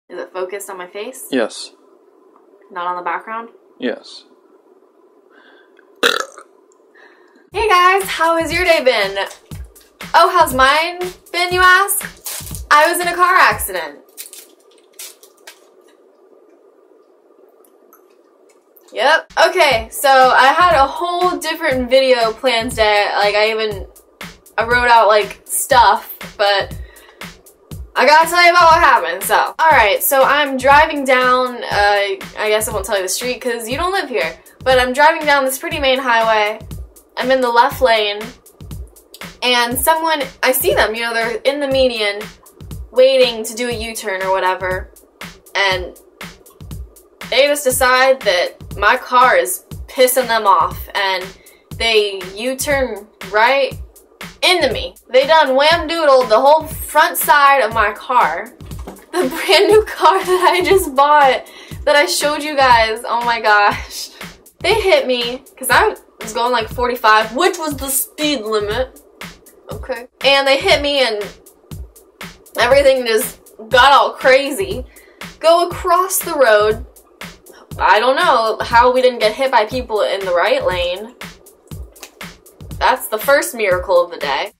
Is it focused on my face? Yes. Not on the background? Yes. Hey guys, how has your day been? Oh, how's mine been, you ask? I was in a car accident. Yep. Okay, so I had a whole different video planned today. Like, I wrote out, like, stuff, but I gotta tell you about what happened, so. Alright, so I'm driving down, I guess I won't tell you the street because you don't live here, but I'm driving down this pretty main highway. I'm in the left lane, and I see them, you know, they're in the median, waiting to do a U-turn or whatever, and they just decide that my car is pissing them off, and they U-turn right into me. They done wham-doodled the whole front side of my car. The brand new car that I just bought, that I showed you guys, oh my gosh. They hit me, because I was going like 45, which was the speed limit. Okay. And they hit me and everything just got all crazy. Go across the road. I don't know how we didn't get hit by people in the right lane. That's the first miracle of the day.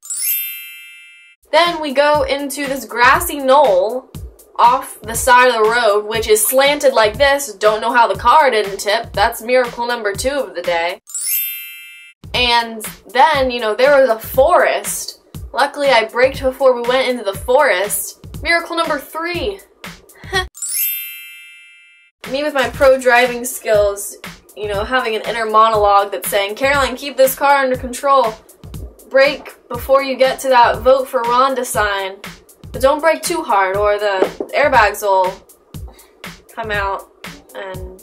Then we go into this grassy knoll off the side of the road, which is slanted like this. Don't know how the car didn't tip. That's miracle number 2 of the day. And then, you know, there was a forest. Luckily, I braked before we went into the forest. Miracle number 3. Me with my pro driving skills, you know, having an inner monologue that's saying, Caroline, keep this car under control. Brake before you get to that vote for Rhonda sign. But don't brake too hard or the airbags will come out. And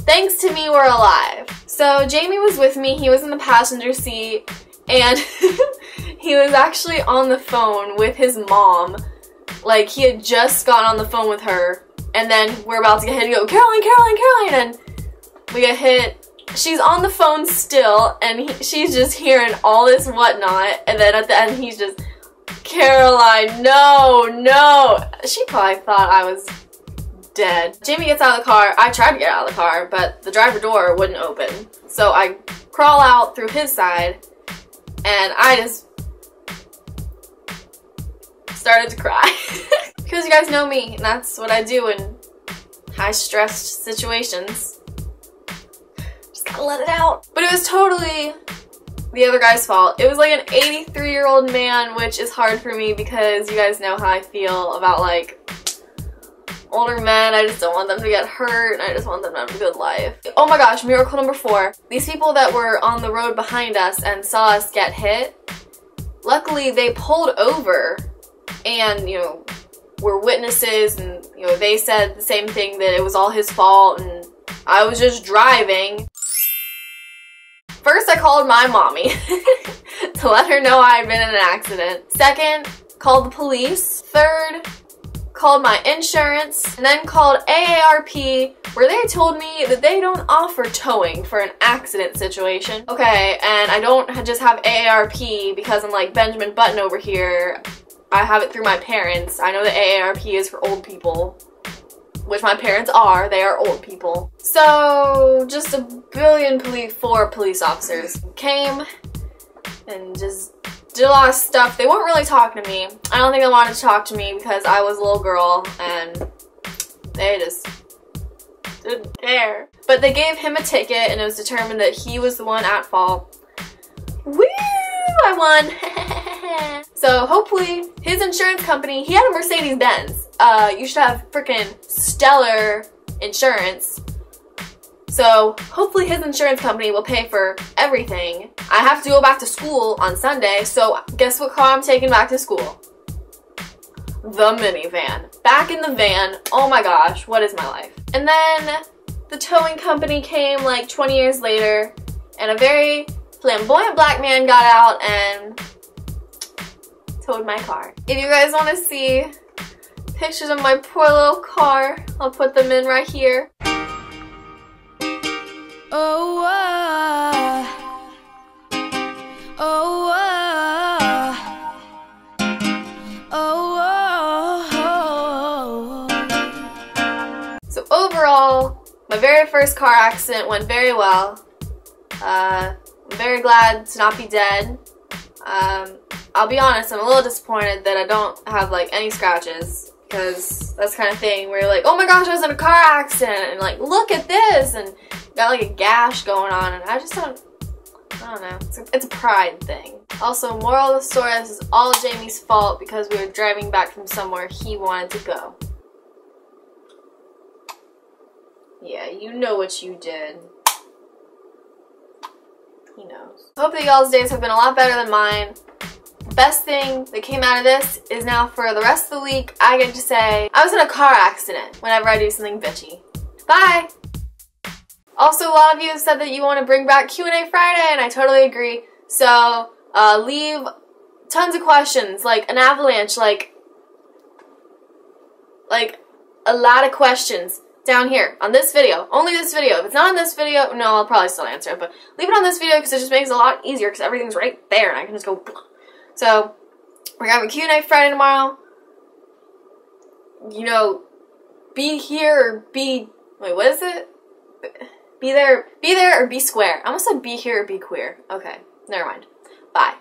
thanks to me, we're alive. So Jayme was with me. He was in the passenger seat. And he was actually on the phone with his mom. Like, he had just gotten on the phone with her. And then we're about to get hit and go, Caroline, Caroline, Caroline, and we get hit. She's on the phone still, and she's just hearing all this whatnot, and then at the end he's just, Caroline, no, no. She probably thought I was dead. Jayme gets out of the car. I tried to get out of the car, but the driver door wouldn't open. So I crawl out through his side, and I just started to cry. Because you guys know me, and that's what I do in high-stressed situations. Just gotta let it out. But it was totally the other guy's fault. It was like an 83-year-old man, which is hard for me because you guys know how I feel about, like, older men. I just don't want them to get hurt, and I just want them to have a good life. Oh my gosh, miracle number 4. These people that were on the road behind us and saw us get hit, luckily they pulled over and, you know, were witnesses, and you know, they said the same thing, that it was all his fault and I was just driving. First, I called my mommy to let her know I had been in an accident. Second, called the police. Third, called my insurance, and then called AARP, where they told me that they don't offer towing for an accident situation. Okay, and I don't just have AARP because I'm like Benjamin Button over here. I have it through my parents. I know that AARP is for old people, which my parents are. They are old people. So just a billion 4 police officers came and just did a lot of stuff. They weren't really talking to me. I don't think they wanted to talk to me because I was a little girl and they just didn't care. But they gave him a ticket and it was determined that he was the one at fault. Woo! I won! So hopefully his insurance company, he had a Mercedes-Benz. You should have freaking stellar insurance. So hopefully his insurance company will pay for everything. I have to go back to school on Sunday, so guess what car I'm taking back to school? The minivan. Back in the van. Oh my gosh, what is my life? And then the towing company came like 20 years later, and a very flamboyant black man got out and towed my car. If you guys want to see pictures of my poor little car, I'll put them in right here. Oh, oh, oh, oh, oh, oh. My very first car accident went very well. I'm very glad to not be dead. I'll be honest, I'm a little disappointed that I don't have like any scratches, because that's the kind of thing where you're like, oh my gosh, I was in a car accident, and like, look at this, and got like a gash going on, and I don't know, it's a pride thing. Also, moral of the story, this is all Jayme's fault because we were driving back from somewhere he wanted to go. Yeah, you know what you did. He knows. I hope that y'all's days have been a lot better than mine. The best thing that came out of this is now for the rest of the week, I get to say, I was in a car accident whenever I do something bitchy. Bye! Also, a lot of you have said that you want to bring back Q&A Friday, and I totally agree. So, leave tons of questions, like an avalanche, like a lot of questions down here on this video. Only this video. If it's not on this video, no, I'll probably still answer it, but leave it on this video because it just makes it a lot easier because everything's right there and I can just go. So, we're gonna have a Q&A Friday tomorrow. You know, be here or be, wait, what is it? Be there or be square. I almost said be here or be queer. Okay, never mind. Bye.